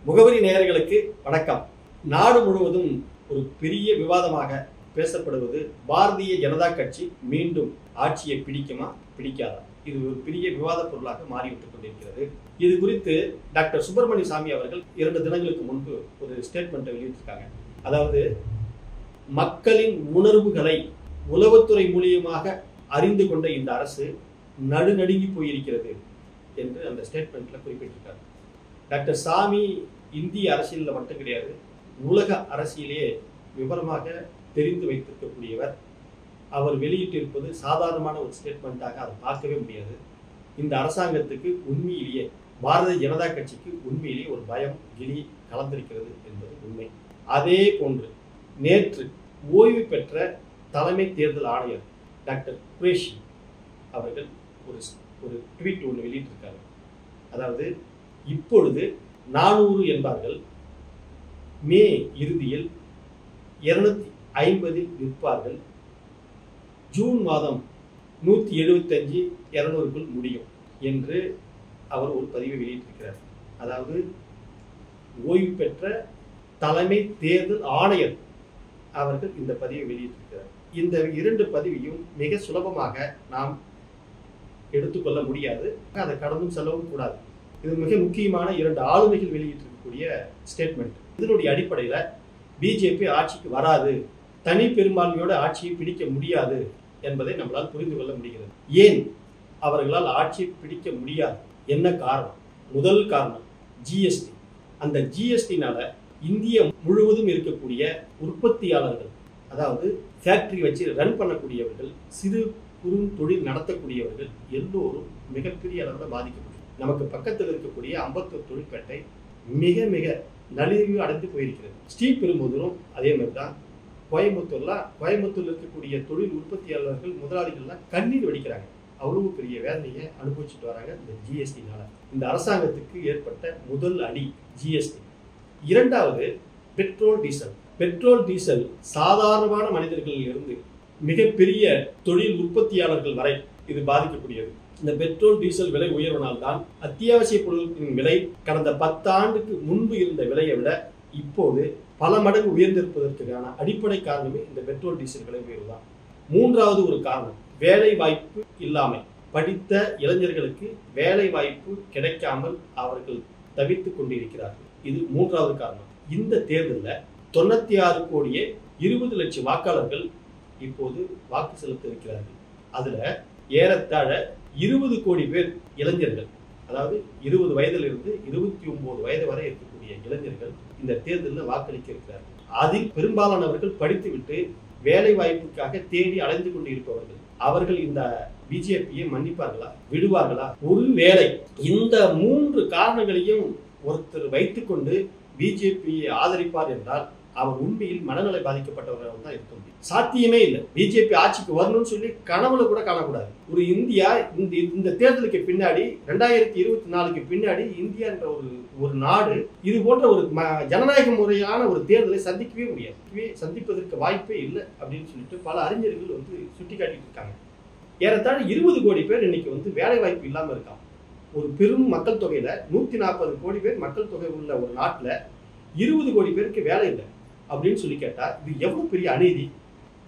முகவரி நேயர்களுக்கு வணக்கம். நாடு முழுவதும் ஒரு பெரிய விவாதமாக பேசப்படுவது பாரதிய ஜனதா கட்சி மீண்டும் ஆட்சியை பிடிக்குமா பிடிக்காதா? இது ஒரு பெரிய விவாத பொருளாக மாறிவிட்டுக் கொண்டிருக்கிறது. இது குறித்து டாக்டர் சுப்பிரமணிய சாமி அவர்கள் 2 தினங்களுக்கு முன்பு ஒரு ஸ்டேட்மெண்ட்டை வெளியிட்டிருக்காங்க. அதாவது மக்களின் உணர்வுகளை உளவுத்துறை மூலியமாக அறிந்து கொண்ட இந்த அரசு நடுநடுங்கி போயிருக்கிறது என்று அந்த ஸ்டேட்மெண்ட்ல குறிப்பிட்டிருக்காரு. டாக்டர் சாமி இந்திய அரசியலில் மட்டும் கிடையாது, உலக அரசியலே விவரமாக தெரிந்து வைத்திருக்கக்கூடியவர். அவர் வெளியிட்டிருப்பது சாதாரணமான ஒரு ஸ்டேட்மெண்ட்டாக அதை பார்க்கவே முடியாது. இந்த அரசாங்கத்துக்கு உண்மையிலேயே பாரதிய ஜனதா கட்சிக்கு உண்மையிலேயே ஒரு பயம் கிளி கலந்திருக்கிறது என்பது உண்மை. அதே போன்று நேற்று ஓய்வு பெற்ற தலைமை தேர்தல் ஆணையர் டாக்டர் குரேஷி அவர்கள் ஒரு ட்வீட் ஒன்று வெளியிட்டிருக்காரு. அதாவது இப்பொழுது 400 என்பார்கள், மே இறுதியில் 250 விற்பார்கள், ஜூன் மாதம் 175 200க்குள் முடியும் என்று அவர் ஒரு பதிவை வெளியிட்டிருக்கிறார். அதாவது ஓய்வு பெற்ற தலைமை தேர்தல் ஆணையர் அவர்கள் இந்த பதிவை வெளியிட்டிருக்கிறார். இந்த 2 பதிவையும் மிக சுலபமாக நாம் எடுத்துக்கொள்ள முடியாது, அதை கடந்தும் செல்லவும் கூடாது. இது மிக முக்கியமான 2 ஆளுமைகள் வெளியிட்டிருக்கக்கூடிய ஸ்டேட்மெண்ட். இதனுடைய அடிப்படையில் பிஜேபி ஆட்சிக்கு வராது, தனி பெரும்பான்மையோட ஆட்சியை பிடிக்க முடியாது என்பதை நம்மளால் புரிந்து கொள்ள முடிகிறது. ஏன் அவர்களால் ஆட்சியை பிடிக்க முடியாது? என்ன காரணம்? முதல் காரணம் ஜிஎஸ்டி. அந்த ஜிஎஸ்டினால இந்திய முழுவதும் இருக்கக்கூடிய உற்பத்தியாளர்கள், அதாவது ஃபேக்டரி வச்சு ரன் பண்ணக்கூடியவர்கள், சிறு குறு தொழில் நடத்தக்கூடியவர்கள் எல்லோரும் மிகப்பெரிய அளவில் பாதிக்கப்படும். நமக்கு பக்கத்தில் இருக்கக்கூடிய அம்பத்தூர் தொழிற்பேட்டை மிக மிக நலிவு அடைந்து போயிருக்கிறது. ஸ்ரீபெரும்புதூரும் அதே மாதிரி தான். கோயம்புத்தூர்ல இருக்கக்கூடிய தொழில் உற்பத்தியாளர்கள், முதலாளிகள்லாம் கண்ணீர் வடிக்கிறாங்க. அவ்வளவு பெரிய வேதனையை அனுபவிச்சுட்டு வராங்க இந்த ஜிஎஸ்டினால. இந்த அரசாங்கத்துக்கு ஏற்பட்ட முதல் அடி ஜிஎஸ்டி. இரண்டாவது பெட்ரோல் டீசல். பெட்ரோல் டீசல் சாதாரணமான மனிதர்களில் இருந்து மிகப்பெரிய தொழில் உற்பத்தியாளர்கள் வரை இது பாதிக்கக்கூடியது. இந்த பெட்ரோல் டீசல் விலை உயர்வினால் தான் அத்தியாவசிய பொருட்களின் விலை கடந்த 10 ஆண்டுக்கு முன்பு இருந்த விலையை விட இப்போது பல மடங்கு உயர்ந்திருப்பதற்கான அடிப்படை காரணமே இந்த பெட்ரோல் டீசல் விலை உயர்வு தான். மூன்றாவது ஒரு காரணம் வேலை வாய்ப்பு இல்லாமை. படித்த இளைஞர்களுக்கு வேலை வாய்ப்பு கிடைக்காமல் அவர்கள் தவித்துக் கொண்டிருக்கிறார்கள். இது மூன்றாவது காரணம். இந்த தேர்தலில் 96 கோடியே 20 லட்சம் வாக்காளர்கள் இப்போது வாக்கு செலுத்த இருக்கிறார்கள். அதுல ஏறத்தாழ 20 கோடி பேர் இளைஞர்கள், அதாவது 20 வயதிலிருந்து 29 வயது வரை இருக்கக்கூடிய இளைஞர்கள் இந்த தேர்தலில் வாக்களிக்க இருக்கிறார்கள். அதில் பெரும்பாலானவர்கள் படித்துவிட்டு வேலை வாய்ப்புக்காக தேடி அலைந்து கொண்டு இருப்பவர்கள். அவர்கள் இந்த பிஜேபியை மன்னிப்பார்களா, விடுவார்களா? ஒருவேளை இந்த 3 காரணங்களையும் ஒருத்தர் வைத்துக்கொண்டு பிஜேபியை ஆதரிப்பார் என்றால் அவர் உண்மையில் மனநல பாதிக்கப்பட்டவர்கள் தான் இருக்க முடியும். சாத்தியமே இல்லை. பிஜேபி ஆட்சிக்கு வரணும்னு சொல்லி கனவுல கூட காணக்கூடாது. ஒரு இந்தியா இந்த தேர்தலுக்கு பின்னாடி 2024க்கு பின்னாடி இந்தியா என்ற ஒரு நாடு இது போன்ற ஒரு ஜனநாயக முறையான ஒரு தேர்தலை சந்திக்கவே முடியாது. சந்திப்பதற்கு வாய்ப்பே இல்லை அப்படின்னு சொல்லிட்டு பல அறிஞர்கள் சுட்டி காட்டிட்டு இருக்காங்க. ஏறத்தாழ 20 கோடி பேர் இன்னைக்கு வேலை வாய்ப்பு இல்லாம இருக்காங்க. ஒரு பெரும் மக்கள் தொகையில 140 கோடி பேர் மக்கள் தொகை உள்ள ஒரு நாட்டுல 20 கோடி பேருக்கு வேலை இல்லை அப்படின்னு சொல்லி கேட்டா இது எவ்வளவு பெரிய அநீதி.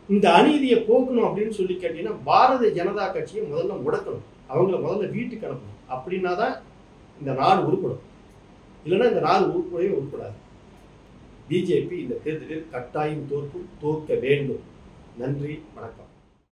இந்த அநீதியை போக்கணும் அப்படின்னு சொல்லி கேட்டீங்கன்னா பாரதிய ஜனதா கட்சியை முதல்ல முடக்கணும், அவங்கள முதல்ல வீட்டுக்கு அனுப்பணும். அப்படின்னா தான் இந்த நாடு உருப்படும். இல்லைன்னா இந்த நாடு உருப்படாது. பிஜேபி இந்த தேர்தலில் கட்டாயம் தோற்க வேண்டும். நன்றி, வணக்கம்.